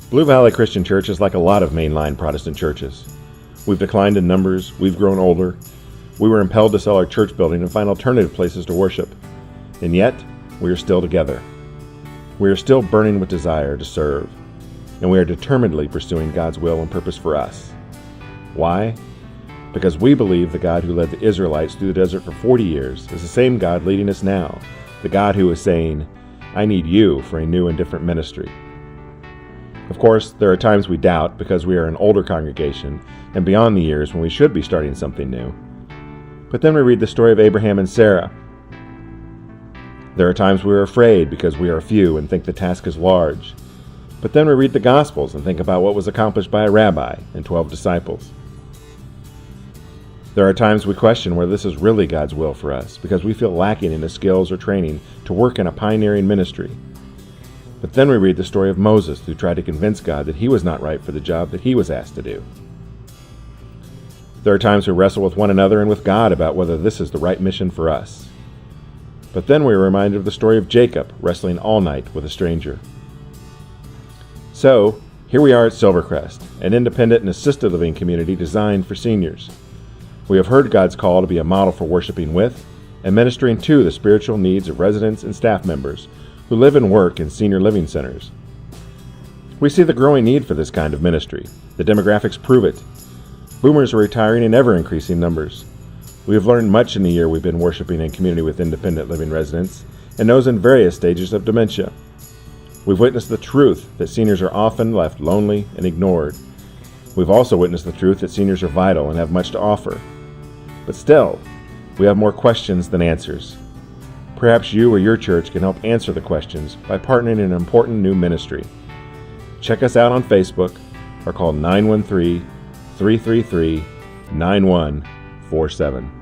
Blue Valley Christian Church is like a lot of mainline Protestant churches. We've declined in numbers, we've grown older, we were impelled to sell our church building and find alternative places to worship. And yet, we are still together. We are still burning with desire to serve, and we are determinedly pursuing God's will and purpose for us. Why? Because we believe the God who led the Israelites through the desert for 40 years is the same God leading us now, the God who is saying, I need you for a new and different ministry. Of course, there are times we doubt because we are an older congregation and beyond the years when we should be starting something new. But then we read the story of Abraham and Sarah. There are times we are afraid because we are few and think the task is large. But then we read the Gospels and think about what was accomplished by a rabbi and 12 disciples. There are times we question whether this is really God's will for us because we feel lacking in the skills or training to work in a pioneering ministry. But then we read the story of Moses, who tried to convince God that he was not right for the job that he was asked to do. There are times we wrestle with one another and with God about whether this is the right mission for us. But then we are reminded of the story of Jacob wrestling all night with a stranger. So, here we are at Silvercrest, an independent and assisted living community designed for seniors. We have heard God's call to be a model for worshiping with and ministering to the spiritual needs of residents and staff members who live and work in senior living centers. We see the growing need for this kind of ministry. The demographics prove it. Boomers are retiring in ever-increasing numbers. We have learned much in the year we've been worshiping in community with independent living residents and those in various stages of dementia. We've witnessed the truth that seniors are often left lonely and ignored. We've also witnessed the truth that seniors are vital and have much to offer. But still, we have more questions than answers. Perhaps you or your church can help answer the questions by partnering in an important new ministry. Check us out on Facebook or call 913-333-9147.